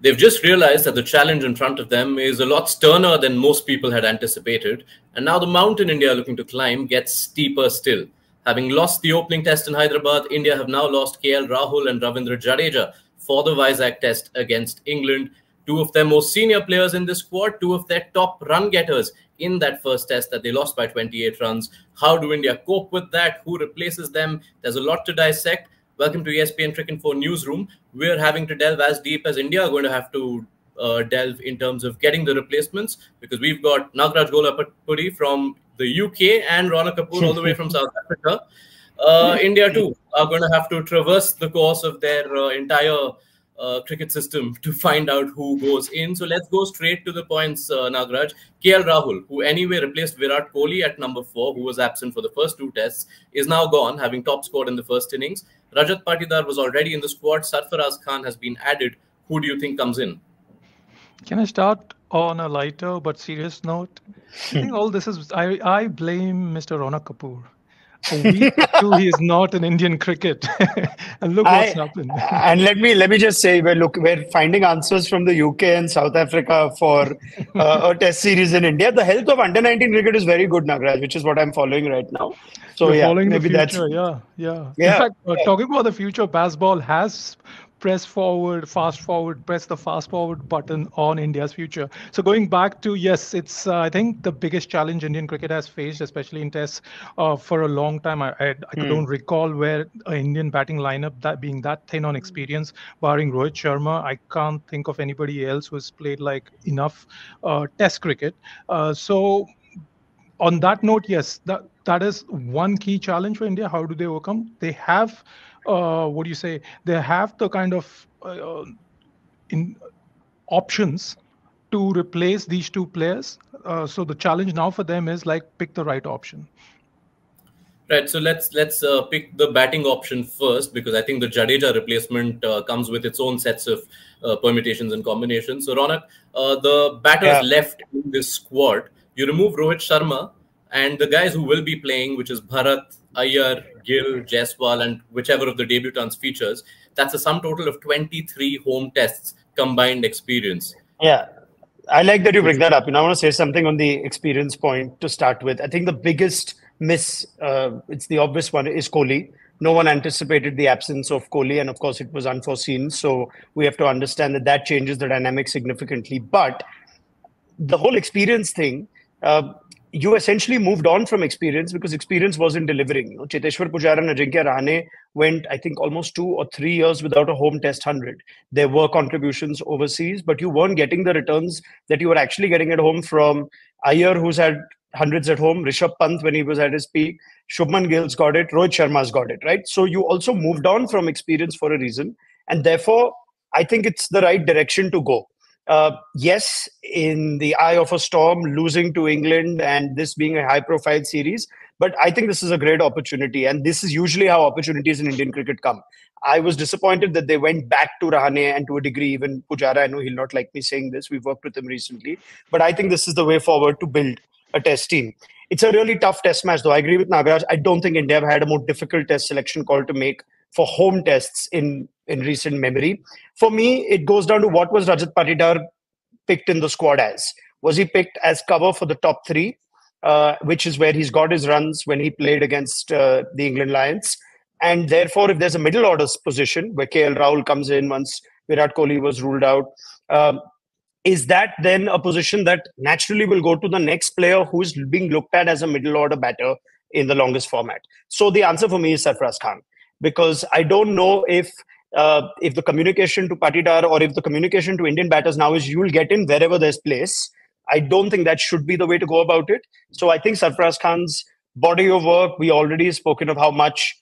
They've just realized that the challenge in front of them is a lot sterner than most people had anticipated. And now the mountain India are looking to climb gets steeper still. Having lost the opening test in Hyderabad, India have now lost KL Rahul and Ravindra Jadeja for the Vizag test against England. Two of their most senior players in this squad, two of their top run getters in that first test that they lost by 28 runs. How do India cope with that? Who replaces them? There's a lot to dissect. Welcome to ESPNcricinfo Newsroom. We're having to delve as deep as India are going to have to delve in terms of getting the replacements, because we've got Nagraj Gollapudi from the UK and Raunak Kapoor all the way from South Africa. India too are going to have to traverse the course of their entire cricket system to find out who goes in. So let's go straight to the points, Nagraj. KL Rahul, who anyway replaced Virat Kohli at number 4, who was absent for the first 2 tests, is now gone, having top scored in the first innings. Rajat Patidar was already in the squad. Sarfaraz Khan has been added. Who do you think comes in? Can I start on a lighter but serious note? I think all this is, I blame Mr. Raunak Kapoor. A week or 2, he is not in Indian cricket. And look what's happened. And let me just say, we're finding answers from the UK and South Africa for a test series in India. The health of under-19 cricket is very good, Nagraj, which is what I'm following right now. So you're following maybe the future, yeah. In fact, talking about the future, Basball has press the fast forward button on India's future. So going back to, yes, it's I think the biggest challenge Indian cricket has faced, especially in tests, for a long time. I don't recall where an Indian batting lineup that being that thin on experience, barring Rohit Sharma. I can't think of anybody else who's played like enough test cricket. So on that note, yes, that is one key challenge for India. How do they overcome? They have they have the kind of options to replace these 2 players. So the challenge now for them is pick the right option. Right. So let's pick the batting option first, because I think the Jadeja replacement comes with its own sets of permutations and combinations. So Raunak, the batters left in this squad, you remove Rohit Sharma, and the guys who will be playing, which is Bharat, Iyer, Gill, Jaiswal, and whichever of the debutants features, that's a sum total of 23 home tests combined experience. Yeah, I like that you bring that up. I want to say something on the experience point to start with. I think the biggest miss, it's the obvious one, is Kohli. No one anticipated the absence of Kohli, and of course it was unforeseen. So we have to understand that changes the dynamic significantly. But the whole experience thing, you essentially moved on from experience because experience wasn't delivering. Cheteshwar Pujara and Ajinkya Rahane went, I think, almost 2 or 3 years without a home test 100. There were contributions overseas, but you weren't getting the returns that you were actually getting at home from Iyer, who's had hundreds at home, Rishabh Pant when he was at his peak, Shubman Gill's got it, Rohit Sharma's got it, right? So you also moved on from experience for a reason. And therefore, I think it's the right direction to go. Yes, in the eye of a storm, losing to England and this being a high-profile series, but I think this is a great opportunity, and this is usually how opportunities in Indian cricket come. I was disappointed that they went back to Rahane and to a degree even Pujara. I know he'll not like me saying this. We've worked with him recently, but I think this is the way forward to build a test team. It's a really tough test match, though. I agree with Nagraj. I don't think India have had a more difficult test selection call to make for home tests in recent memory. For me, it goes down to what was Rajat Patidar picked in the squad as. Was he picked as cover for the top 3, which is where he's got his runs when he played against the England Lions? And therefore, if there's a middle order position where KL Rahul comes in once Virat Kohli was ruled out, is that then a position that naturally will go to the next player who's being looked at as a middle order batter in the longest format? So the answer for me is Sarfaraz Khan, because I don't know if the communication to Patidar or if the communication to Indian batters now is you'll get in wherever there's place. I don't think that should be the way to go about it. So I think Sarfaraz Khan's body of work, we already spoken of how much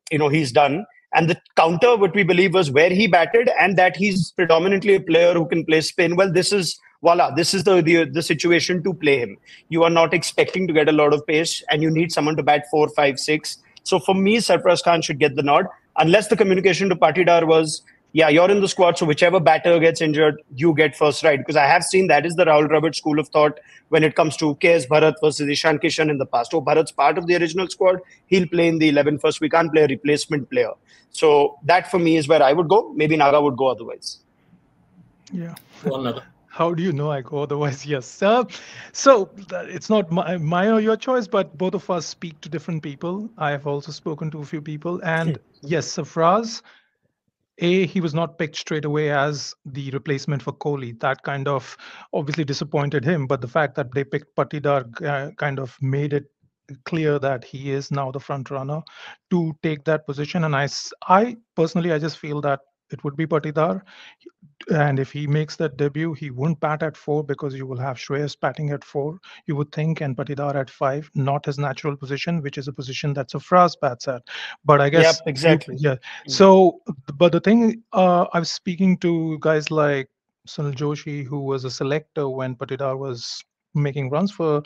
he's done. And the counter, what we believe was where he batted and that he's predominantly a player who can play spin. Well, this is the situation to play him. You are not expecting to get a lot of pace and you need someone to bat 4, 5, 6. So for me, Sarfaraz Khan should get the nod, unless the communication to Patidar was, yeah, you're in the squad, so whichever batter gets injured, you get first right. Because I have seen that is the Rahul Dravid school of thought when it comes to KS Bharat versus Ishan Kishan in the past. Oh, Bharat's part of the original squad. He'll play in the 11 first. We can't play a replacement player. So that for me is where I would go. Maybe Naga would go otherwise. Yeah. One other. How do you know I go otherwise? Yes. It's not my or your choice, but both of us speak to different people. I have also spoken to a few people. And yes, Safraz, he was not picked straight away as the replacement for Kohli. That kind of obviously disappointed him. But the fact that they picked Patidar kind of made it clear that he is now the front runner to take that position. And I personally, I just feel that it would be Patidar. And if he makes that debut, he won't bat at four because you will have Shreyas batting at four, you would think, and Patidar at five, not his natural position, which is a position that Safraz bats at. But I guess, Yep, exactly. yeah. So, but the thing, I was speaking to guys like Sunil Joshi, who was a selector when Patidar was making runs for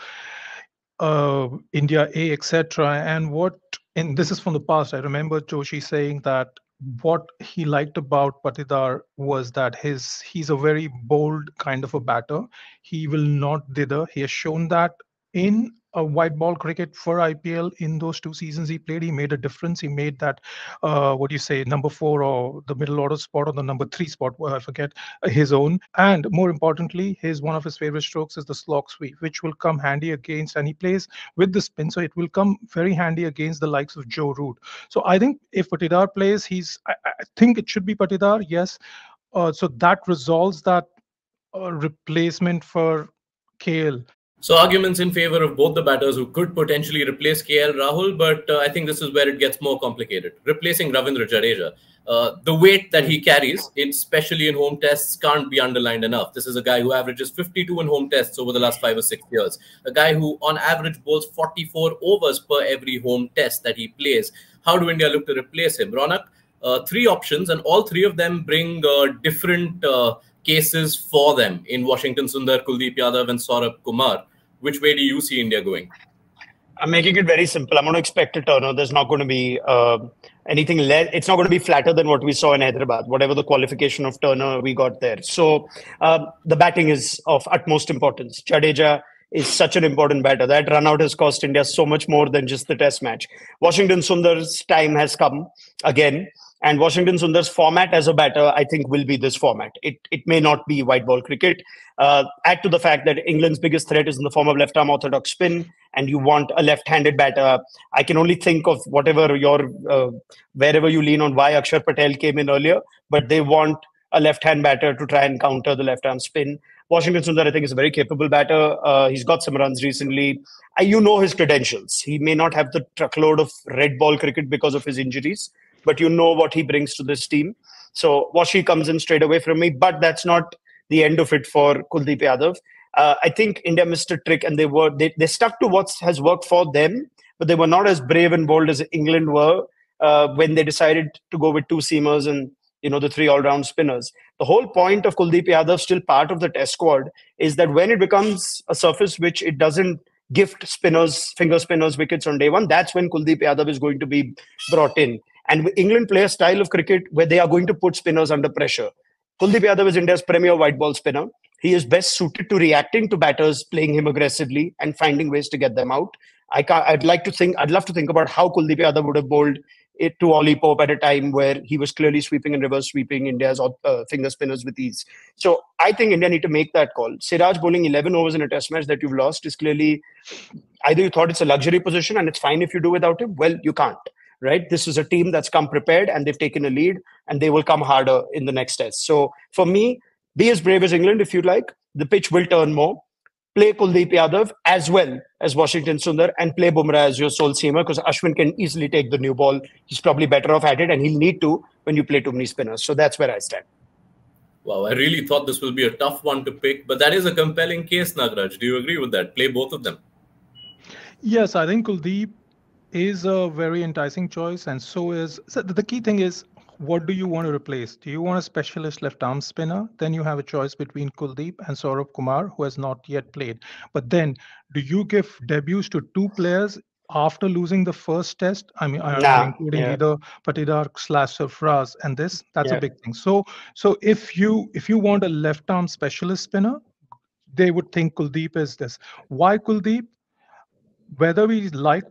India A, etc. And this is from the past. I remember Joshi saying that what he liked about Patidar was that he's a very bold kind of a batter. He will not dither. He has shown that in a white ball cricket for IPL in those 2 seasons he played, he made a difference. He made that what do you say, number four or the middle order spot or the number three spot, I forget, his own. And more importantly, his one of his favorite strokes is the slog sweep, which will come handy against, and he plays with the spin, so it will come very handy against the likes of Joe Root. So I think if Patidar plays, I think it should be Patidar, yes. So that resolves that replacement for KL. So arguments in favor of both the batters who could potentially replace KL Rahul, but I think this is where it gets more complicated. Replacing Ravindra Jadeja. The weight that he carries, especially in home tests, can't be underlined enough. This is a guy who averages 52 in home tests over the last 5 or 6 years. A guy who, on average, bowls 44 overs per every home test that he plays. How do India look to replace him? Raunak, 3 options, and all 3 of them bring different cases for them in Washington Sundar, Kuldeep Yadav, and Saurabh Kumar. Which way do you see India going? I'm making it very simple. I'm going to expect a Turner. There's not going to be anything less. It's not going to be flatter than what we saw in Hyderabad, whatever the qualification of Turner we got there. So the batting is of utmost importance. Jadeja is such an important batter. That run out has cost India so much more than just the test match. Washington Sundar's time has come again. And Washington Sundar's format as a batter, I think, will be this format. It may not be white ball cricket. Add to the fact that England's biggest threat is in the form of left-arm orthodox spin, and you want a left-handed batter. I can only think of whatever wherever you lean on why Akshar Patel came in earlier, but they want a left-hand batter to try and counter the left-arm spin. Washington Sundar, I think, is a very capable batter. He's got some runs recently. You know his credentials. He may not have the truckload of red ball cricket because of his injuries, but you know what he brings to this team. So Washi comes in straight away from me, but that's not the end of it for Kuldeep Yadav. I think India missed a trick, and they stuck to what has worked for them, but they were not as brave and bold as England were when they decided to go with 2 seamers and the 3 all-round spinners. The whole point of Kuldeep Yadav, still part of the test squad, is that when it becomes a surface which it doesn't gift spinners, finger spinners wickets on day one, that's when Kuldeep Yadav is going to be brought in. And England play a style of cricket where they are going to put spinners under pressure. Kuldeep Yadav is India's premier white ball spinner. He is best suited to reacting to batters playing him aggressively and finding ways to get them out. I'd love to think about how Kuldeep Yadav would have bowled it to Ollie Pope at a time where he was clearly sweeping and reverse sweeping India's finger spinners with ease. So I think India need to make that call. Siraj bowling 11 overs in a test match that you've lost is clearly either you thought it's a luxury position and it's fine if you do without him. Well, you can't. Right? This is a team that's come prepared and they've taken a lead and they will come harder in the next test. So for me, be as brave as England if you like. The pitch will turn more. Play Kuldeep Yadav as well as Washington Sundar and play Bumrah as your sole seamer because Ashwin can easily take the new ball. He's probably better off at it and he'll need to when you play too many spinners. So that's where I stand. Wow, I really thought this will be a tough one to pick, but that is a compelling case, Nagraj. Do you agree with that? Play both of them. Yes, I think Kuldeep is a very enticing choice, and so the key thing is, what do you want to replace? Do you want a specialist left arm spinner? Then you have a choice between Kuldeep and Saurabh Kumar, who has not yet played. But then, do you give debuts to 2 players after losing the first test? I mean, including either Patidar / Sarfraz, and that's a big thing. So if you want a left arm specialist spinner, they would think Kuldeep is this. Why Kuldeep? Whether we like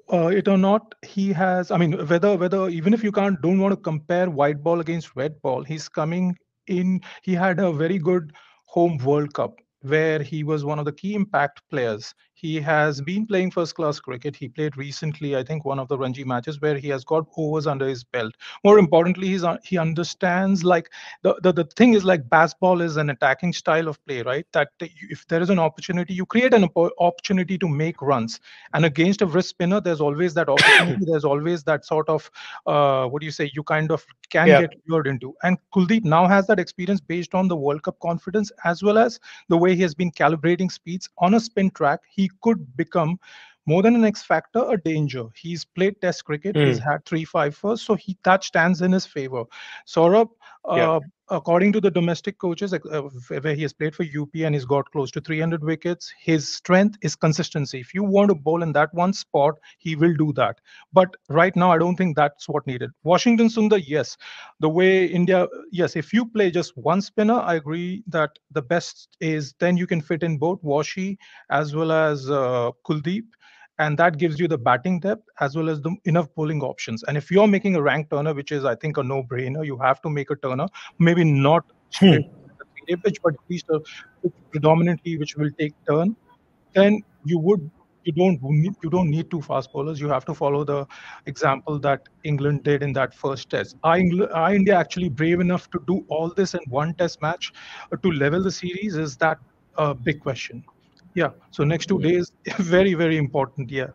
it or not, he has. I mean, whether even if you don't want to compare white ball against red ball, he's coming he had a very good home World Cup where he was one of the key impact players. He has been playing first class cricket. He played recently, I think, one of the Ranji matches where he has got overs under his belt. More importantly, he understands, like, the thing is, like, baseball is an attacking style of play, right? That if there is an opportunity, you create an opportunity to make runs. And against a wrist spinner, there's always that opportunity. There's always that sort of, what do you say, you kind of can get lured into. And Kuldeep now has that experience based on the World Cup confidence, as well as the way he has been calibrating speeds on a spin track. He could become more than an X factor, a danger. He's played Test cricket. He's had 3-5 first, so that stands in his favor. Saurabh, according to the domestic coaches, where he has played for UP and he's got close to 300 wickets, his strength is consistency. If you want to bowl in that one spot, he will do that. But right now, I don't think that's what needed. Washington Sundar, yes. The way India, yes, if you play just one spinner, I agree that the best is then you can fit in both Washi as well as Kuldeep, and that gives you the batting depth as well as the enough bowling options. And if you're making a rank turner, which is, I think, a no-brainer, you have to make a turner, maybe not straight to the 3-day pitch, but at least a pitch predominantly which will take turn. Then you don't need two fast bowlers. You have to follow the example that England did in that first test. Are India actually brave enough to do all this in one test match to level the series? Is that a big question? Yeah. So next 2 days, very, very important. Yeah.